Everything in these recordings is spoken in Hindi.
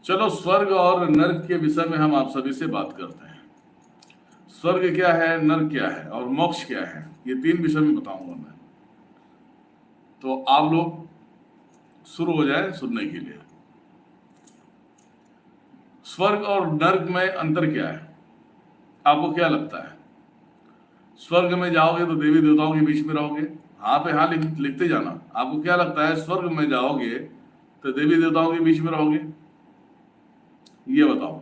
चलो स्वर्ग और नर्क के विषय में हम आप सभी से बात करते हैं। स्वर्ग क्या है, नर्क क्या है और मोक्ष क्या है, ये तीन विषय में बताऊंगा मैं। तो आप लोग शुरू हो जाए सुनने के लिए। स्वर्ग और नर्क में अंतर क्या है, आपको क्या लगता है? स्वर्ग में जाओगे तो देवी देवताओं के बीच में रहोगे। हाँ पे हाँ लिखते जाना। आपको क्या लगता है, स्वर्ग में जाओगे तो देवी देवताओं के बीच में रहोगे? ये बताओ।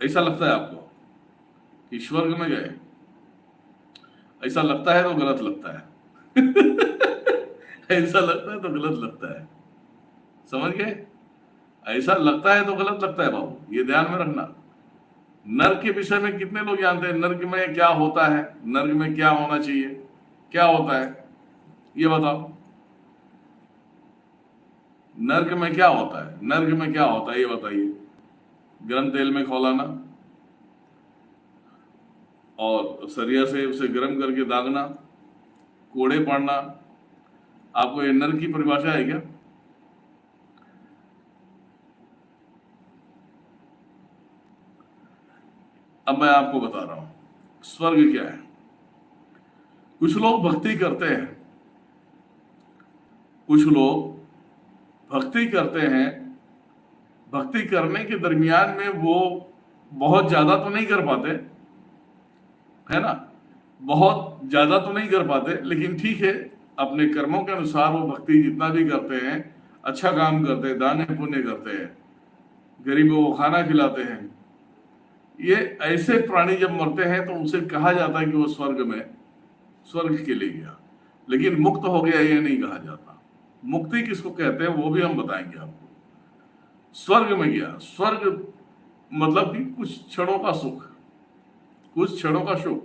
ऐसा लगता है आपको कि स्वर्ग में गए? ऐसा लगता है तो गलत लगता है। ऐसा लगता है तो गलत लगता है, समझ गए? ऐसा लगता है तो गलत लगता है बाबू, ये ध्यान में रखना। नर्क के विषय में कितने लोग जानते हैं? नर्क में क्या होता है, नर्क में क्या होना चाहिए, क्या होता है, ये बताओ। नर्क में क्या होता है, नर्क में क्या होता है ये बताइए। गर्म तेल में खौलाना और सरिया से उसे गर्म करके दागना, कोड़े पड़ना। आपको ये नर्क की परिभाषा है क्या? अब मैं आपको बता रहा हूं स्वर्ग क्या है। कुछ लोग भक्ति करते हैं, कुछ लोग भक्ति करते हैं। भक्ति करने के दरमियान में वो बहुत ज्यादा तो नहीं कर पाते, है ना, बहुत ज्यादा तो नहीं कर पाते, लेकिन ठीक है, अपने कर्मों के अनुसार वो भक्ति जितना भी करते हैं, अच्छा काम करते हैं, दान पुण्य करते हैं, गरीबों को खाना खिलाते हैं। ये ऐसे प्राणी जब मरते हैं तो उनसे कहा जाता है कि वो स्वर्ग के लिए गया, लेकिन मुक्त हो गया ये नहीं कहा जाता। मुक्ति किसको कहते हैं वो भी हम बताएंगे आपको। स्वर्ग में गया, स्वर्ग मतलब कि कुछ क्षणों का सुख, कुछ क्षणों का सुख।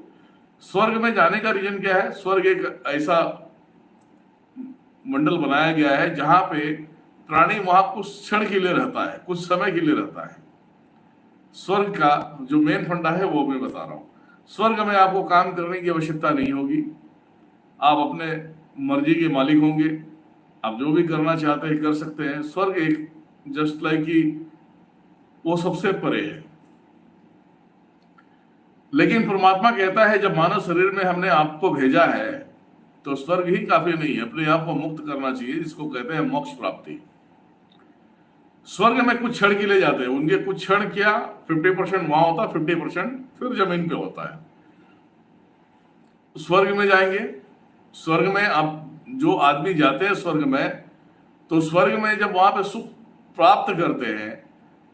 स्वर्ग में जाने का रीजन क्या है? स्वर्ग एक ऐसा मंडल बनाया गया है जहां पे प्राणी वहां कुछ क्षण के लिए रहता है, कुछ समय के लिए रहता है। स्वर्ग का जो मेन फंडा है वो मैं बता रहा हूं। स्वर्ग में आपको काम करने की आवश्यकता नहीं होगी, आप अपने मर्जी के मालिक होंगे, आप जो भी करना चाहते हैं कर सकते हैं। स्वर्ग एक जस्ट लाइक कि वो सबसे परे है। लेकिन परमात्मा कहता है जब मानव शरीर में हमने आपको भेजा है तो स्वर्ग ही काफी नहीं है, अपने आप को मुक्त करना चाहिए, जिसको कहते हैं मोक्ष प्राप्ति। स्वर्ग में कुछ क्षण के लिए जाते हैं, उनके कुछ क्षण क्या 50% वहां होता है, 50% फिर जमीन पे होता है। स्वर्ग में जाएंगे, स्वर्ग में आप जो आदमी जाते हैं स्वर्ग में, तो स्वर्ग में जब वहां पे सुख प्राप्त करते हैं,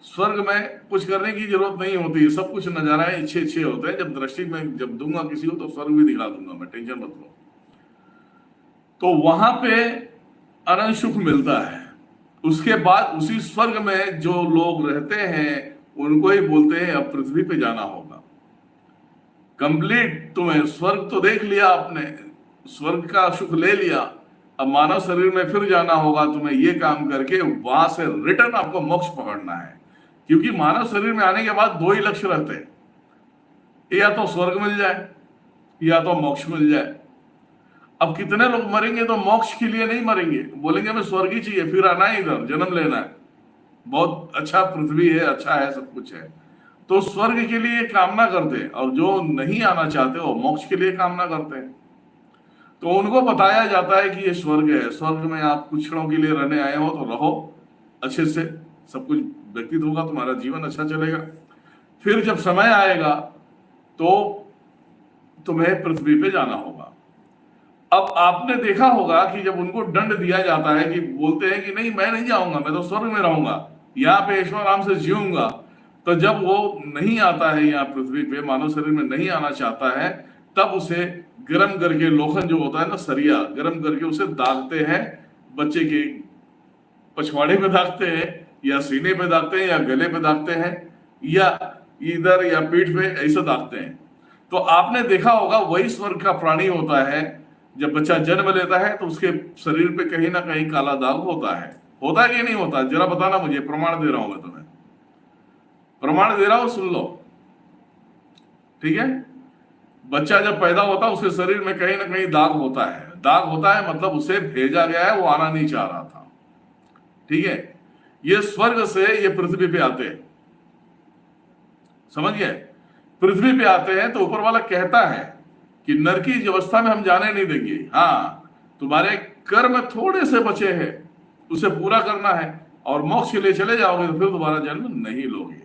स्वर्ग में कुछ करने की जरूरत नहीं होती, सब कुछ नजारा अच्छे अच्छे होते हैं। जब दृष्टि में जब दूंगा किसी को तो स्वर्ग भी दिखा दूंगा मैं, टेंशन मत लो। तो वहां पे अनंत सुख मिलता है। उसके बाद उसी स्वर्ग में जो लोग रहते हैं उनको ही बोलते हैं अब पृथ्वी पे जाना होगा। कंप्लीट तुम्हें स्वर्ग तो देख लिया आपने, स्वर्ग का सुख ले लिया, अब मानव शरीर में फिर जाना होगा तुम्हें, ये काम करके वहां से रिटर्न आपको मोक्ष पकड़ना है। क्योंकि मानव शरीर में आने के बाद दो ही लक्ष्य रहते हैं, या तो स्वर्ग मिल जाए या तो मोक्ष मिल जाए। अब कितने लोग मरेंगे तो मोक्ष के लिए नहीं मरेंगे, बोलेंगे हमें स्वर्ग ही चाहिए, फिर आना है, इधर जन्म लेना है, बहुत अच्छा पृथ्वी है, अच्छा है, सब कुछ है, तो स्वर्ग के लिए कामना करते हैं। और जो नहीं आना चाहते वो मोक्ष के लिए कामना करते हैं। तो उनको बताया जाता है कि ये स्वर्ग है, स्वर्ग में आप कुछ क्षणों के लिए रहने आए हो तो रहो अच्छे से, सब कुछ व्यतीत होगा, तुम्हारा जीवन अच्छा चलेगा। फिर जब समय आएगा तो तुम्हें पृथ्वी पे जाना होगा। अब आपने देखा होगा कि जब उनको दंड दिया जाता है कि बोलते हैं कि नहीं मैं नहीं जाऊंगा, मैं तो स्वर्ग में रहूंगा, यहाँ पे ऐश्वर्य आराम से जीऊंगा, तो जब वो नहीं आता है यहाँ पृथ्वी पे, मानव शरीर में नहीं आना चाहता है, तब उसे गर्म करके, लोखंड जो होता है ना, सरिया गर्म करके उसे दागते हैं, बच्चे के पछवाड़े पे दागते हैं या सीने पे दागते हैं या गले पे दागते हैं या इधर या पीठ पे, ऐसा दागते हैं। तो आपने देखा होगा वही स्वर्ग का प्राणी होता है। जब बच्चा जन्म लेता है तो उसके शरीर पे कहीं ना कहीं काला दाग होता है कि नहीं होता? जरा बताना मुझे, प्रमाण दे रहा हूं मैं तुम्हें, प्रमाण दे रहा हूं, सुन लो, ठीक है? बच्चा जब पैदा होता है उसके शरीर में कहीं ना कहीं दाग होता है, दाग होता है मतलब उसे भेजा गया है, वो आना नहीं चाह रहा था। ठीक है, ये स्वर्ग से ये पृथ्वी पे आते हैं, समझ गए? पृथ्वी पे आते हैं तो ऊपर वाला कहता है कि नर की अवस्था में हम जाने नहीं देंगे, हाँ तुम्हारे कर्म थोड़े से बचे हैं, उसे पूरा करना है और मोक्ष के लिए चले जाओगे तो फिर दोबारा जन्म नहीं लोगे।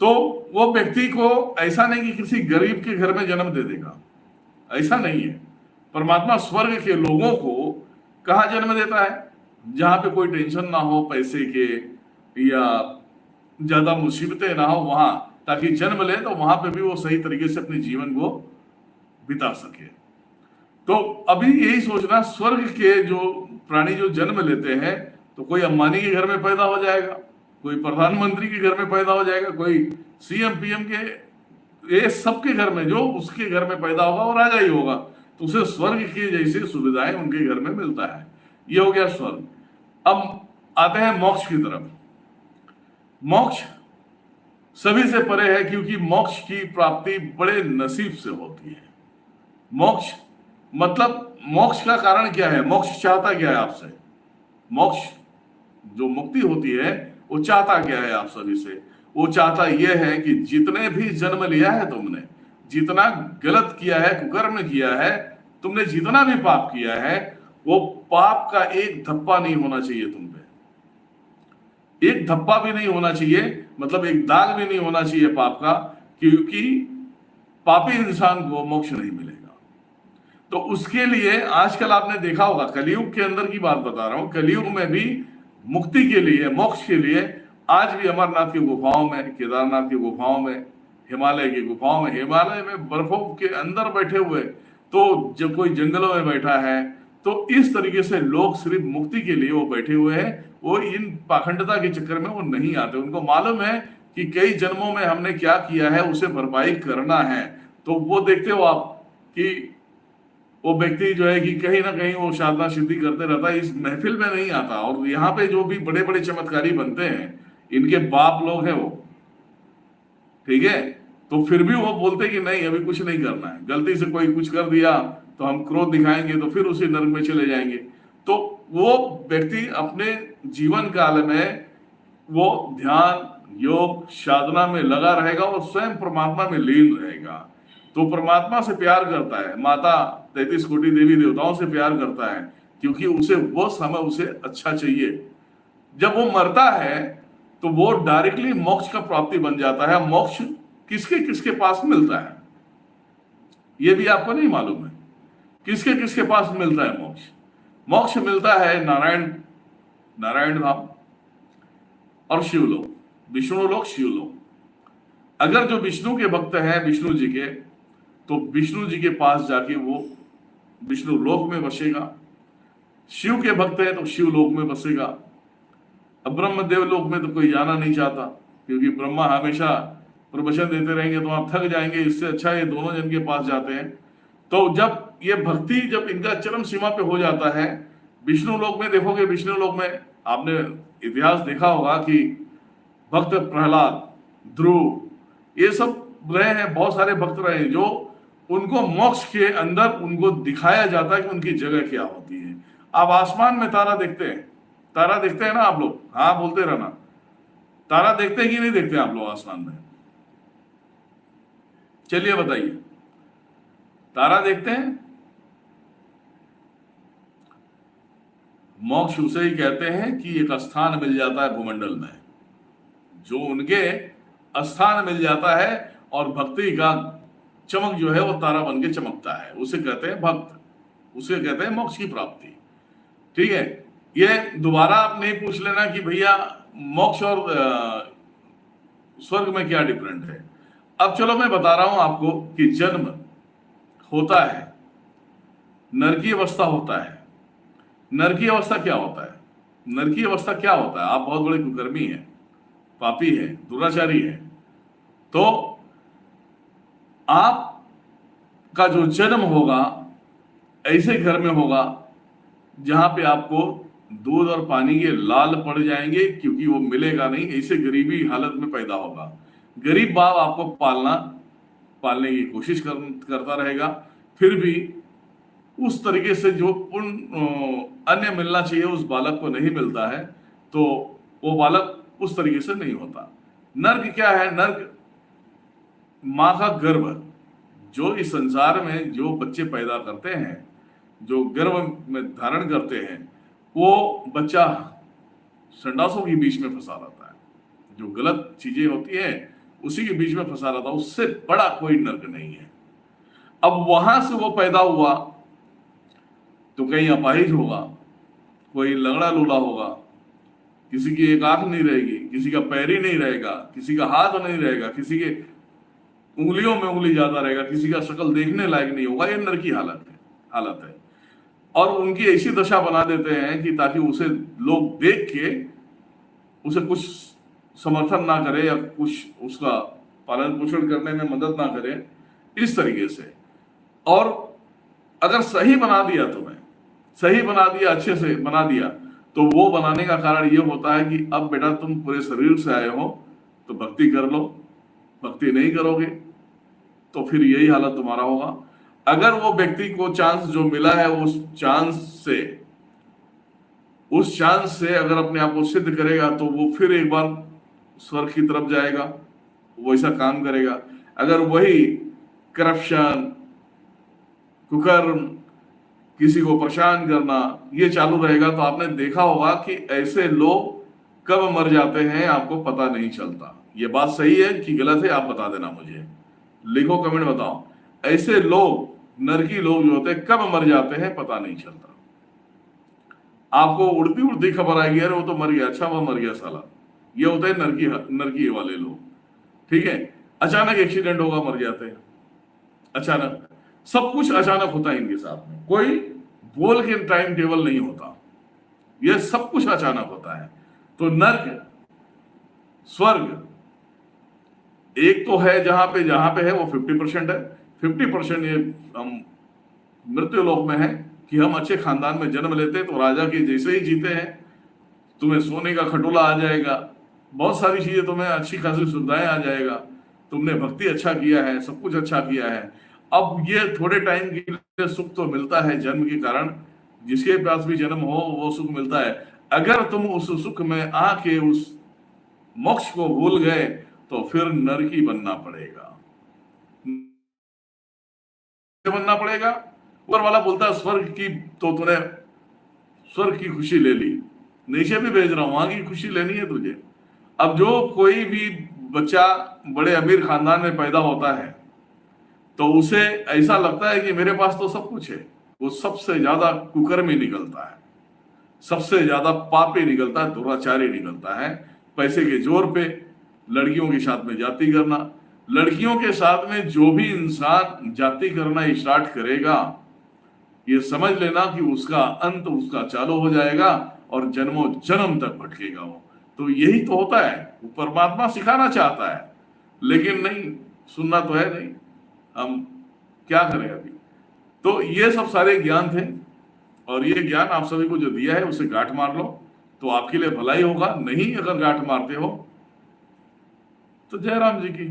तो वो व्यक्ति को ऐसा नहीं कि किसी गरीब के घर में जन्म दे देगा, ऐसा नहीं है। परमात्मा स्वर्ग के लोगों को कहाँ जन्म देता है? जहां पे कोई टेंशन ना हो पैसे के या ज्यादा मुसीबतें ना हो वहां, ताकि जन्म ले तो वहां पे भी वो सही तरीके से अपने जीवन को बिता सके। तो अभी यही सोचना, स्वर्ग के जो प्राणी जो जन्म लेते हैं तो कोई अंबानी के घर में पैदा हो जाएगा, कोई प्रधानमंत्री के घर में पैदा हो जाएगा, कोई सीएम पीएम के, ये सबके घर में जो उसके घर में पैदा होगा वो राजा ही होगा, तो उसे स्वर्ग की जैसी सुविधाएं उनके घर में मिलता है। ये हो गया स्वर्ग। अब आते हैं मोक्ष की तरफ। मोक्ष सभी से परे है, क्योंकि मोक्ष की प्राप्ति बड़े नसीब से होती है। मोक्ष मतलब मोक्ष का कारण क्या है? मोक्ष चाहता क्या है आपसे? मोक्ष जो मुक्ति होती है वो चाहता क्या है आप सभी से? वो चाहता यह है कि जितने भी जन्म लिया है तुमने, जितना गलत किया है, कुकर्म किया है, तुमने जितना भी पाप किया है, वो पाप का एक धब्बा नहीं होना चाहिए तुम पे। एक धब्बा भी नहीं होना चाहिए, मतलब एक दाग भी नहीं होना चाहिए पाप का, क्योंकि पापी इंसान को मोक्ष नहीं मिलेगा। तो उसके लिए आजकल आपने देखा होगा, कलयुग के अंदर की बात बता रहा हूं, कलयुग में भी मुक्ति के लिए, मोक्ष के लिए आज भी अमरनाथ की गुफाओं में, केदारनाथ की गुफाओं में, हिमालय की गुफाओं में, हिमालय में बर्फों के अंदर बैठे हुए, तो जब कोई जंगलों में बैठा है, तो इस तरीके से लोग सिर्फ मुक्ति के लिए वो बैठे हुए हैं। वो इन पाखंडता के चक्कर में वो नहीं आते, उनको मालूम है कि कई जन्मों में हमने क्या किया है, उसे भरपाई करना है। तो वो देखते हो आप कि वो व्यक्ति जो है कि कहीं ना कहीं वो साधना सिद्धि करते रहता है, इस महफिल में नहीं आता। और यहाँ पे जो भी बड़े बड़े चमत्कारी बनते हैं, इनके बाप लोग हैं वो, ठीक है, तो फिर भी वो बोलते कि नहीं अभी कुछ नहीं करना है, गलती से कोई कुछ कर दिया तो हम क्रोध दिखाएंगे तो फिर उसी नर्क में चले जाएंगे। तो वो व्यक्ति अपने जीवन काल में वो ध्यान, योग, साधना में लगा रहेगा और स्वयं परमात्मा में लीन रहेगा। तो परमात्मा से प्यार करता है, माता 33 कोटि देवी देवताओं से प्यार करता है, क्योंकि उसे वो समय उसे अच्छा चाहिए। जब वो मरता है तो वो डायरेक्टली मोक्ष का प्राप्ति बन जाता है। मोक्ष किसके किसके पास मिलता है ये भी आपको नहीं मालूम है, किसके किसके पास मिलता है मोक्ष? मोक्ष मिलता है नारायण धाम और शिवलोक, विष्णु लोक, शिवलोक। अगर जो विष्णु के भक्त हैं विष्णु जी के, तो विष्णु जी के पास जाके वो विष्णु लोक में बसेगा। शिव के भक्त है तो शिव लोक में बसेगा। अब ब्रह्म देव लोक में तो कोई जाना नहीं चाहता, क्योंकि ब्रह्मा हमेशा प्रवचन देते रहेंगे तो आप थक जाएंगे, इससे अच्छा ये दोनों जन के पास जाते हैं। तो जब ये भक्ति, जब इनका चरम सीमा पे हो जाता है, विष्णु लोक में देखोगे, विष्णु लोक में आपने इतिहास देखा होगा कि भक्त प्रहलाद, ध्रुव, ये सब रहे हैं, बहुत सारे भक्त रहे हैं, जो उनको मोक्ष के अंदर उनको दिखाया जाता है कि उनकी जगह क्या होती है। आप आसमान में तारा देखते हैं, तारा देखते हैं ना आप लोग? हाँ बोलते रहना, तारा देखते हैं कि नहीं देखते आप लोग आसमान में? चलिए बताइए, तारा देखते हैं? मोक्ष उसे ही कहते हैं कि एक स्थान मिल जाता है भूमंडल में, जो उनके स्थान मिल जाता है और भक्ति का चमक जो है वो तारा बन के चमकता है, उसे कहते हैं भक्त, उसे कहते हैं मोक्ष की प्राप्ति। ठीक है, ये दोबारा आप नहीं पूछ लेना कि भैया मोक्ष और स्वर्ग में क्या डिफरेंट है। अब चलो मैं बता रहा हूं आपको कि जन्म होता है, नरकी अवस्था होता है। नरकी अवस्था क्या होता है? नरकी अवस्था क्या होता है? आप बहुत बड़े कुकर्मी हैं, पापी है, दुराचारी है, तो आप का जो जन्म होगा ऐसे घर में होगा जहां पे आपको दूध और पानी के लाल पड़ जाएंगे, क्योंकि वो मिलेगा नहीं, ऐसे गरीबी हालत में पैदा होगा। गरीब बाप आपको पालने की कोशिश करता रहेगा, फिर भी उस तरीके से जो अन्य मिलना चाहिए उस बालक को नहीं मिलता है, तो वो बालक उस तरीके से नहीं होता। नर्क क्या है? नर्क माँ का गर्भ, जो इस संसार में जो बच्चे पैदा करते हैं, जो गर्भ में धारण करते हैं, वो बच्चा संडासों के बीच में फंसा रहता है, जो गलत चीजें होती है उसी के बीच में फंसा रहता है। उससे बड़ा कोई नर्क नहीं है। अब वहां से वो पैदा हुआ तो कहीं अपाहिज होगा, कोई लंगड़ा लूला होगा, किसी की एक आंख नहीं रहेगी, किसी का पैर ही नहीं रहेगा, किसी का हाथ नहीं रहेगा, किसी के उंगलियों में उंगली ज्यादा रहेगा, किसी का शक्ल देखने लायक नहीं होगा। ये नर की हालत है। और उनकी ऐसी दशा बना देते हैं कि ताकि उसे लोग देख के उसे कुछ समर्थन ना करे या कुछ उसका पालन पोषण करने में मदद ना करे, इस तरीके से। और अगर सही बना दिया, तुम्हें सही बना दिया, अच्छे से बना दिया, तो वो बनाने का कारण ये होता है कि अब बेटा तुम पूरे शरीर से आए हो तो भक्ति कर लो, भक्ति नहीं करोगे तो फिर यही हालत तुम्हारा होगा। अगर वो व्यक्ति को चांस जो मिला है उस चांस से अगर अपने आप को सिद्ध करेगा तो वो फिर एक बार स्वर्ग की तरफ जाएगा, वो ऐसा काम करेगा। अगर वही करप्शन, कुकर्म, किसी को परेशान करना, ये चालू रहेगा तो आपने देखा होगा कि ऐसे लोग कब मर जाते हैं आपको पता नहीं चलता। ये बात सही है कि गलत है, आप बता देना मुझे, लिखो कमेंट बताओ। ऐसे लोग, नरकी लोग जो होते हैं, कब मर जाते हैं पता नहीं चलता। आपको उड़ती उड़ती खबर आएगी, अरे वो तो मर गया, अच्छा वह मर गया साला। ये होते हैं नरकी वाले लोग, ठीक है। अचानक एक्सीडेंट होगा, मर जाते हैं अचानक। सब कुछ अचानक होता है इनके साथ में, कोई बोल के टाइम टेबल नहीं होता, यह सब कुछ अचानक होता है। तो नर्क, स्वर्ग एक तो है जहां पे है वो 50% है। 50% ये हम मृत्यु लोक में है कि हम अच्छे खानदान में जन्म लेते हैं तो राजा के जैसे ही जीते हैं, तुम्हें सोने का खटोला आ जाएगा, बहुत सारी चीजें, तुम्हें अच्छी खासी सुविधाएं आ जाएगा, तुमने भक्ति अच्छा किया है, सब कुछ अच्छा किया है। अब ये थोड़े टाइम के लिए सुख तो मिलता है जन्म के कारण, जिसके पास भी जन्म हो वो सुख मिलता है। अगर तुम उस सुख में आके उस मोक्ष को भूल गए तो फिर नरकी बनना पड़ेगा, ऊपर वाला बोलता है स्वर्ग की, तो तूने स्वर्ग की खुशी ले ली, नीचे भी भेज रहा हूं, वहां की खुशी लेनी है तुझे। अब जो कोई भी बच्चा बड़े अमीर खानदान में पैदा होता है तो उसे ऐसा लगता है कि मेरे पास तो सब कुछ है। वो सबसे ज्यादा कुकर्मी निकलता है, सबसे ज्यादा पापी निकलता है, दुराचारी निकलता है। पैसे के जोर पे लड़कियों के साथ में जाति करना, लड़कियों के साथ में जो भी इंसान जाति करना स्टार्ट करेगा, ये समझ लेना कि उसका अंत उसका चालू हो जाएगा और जन्मों जन्म तक भटकेगा वो। तो यही तो होता है, वो परमात्मा सिखाना चाहता है लेकिन नहीं सुनना तो है नहीं, हम क्या करें अभी। तो ये सब सारे ज्ञान थे और ये ज्ञान आप सभी को जो दिया है उसे गांठ मार लो तो आपके लिए भलाई होगा। नहीं अगर गांठ मारते हो तो जय राम जी की।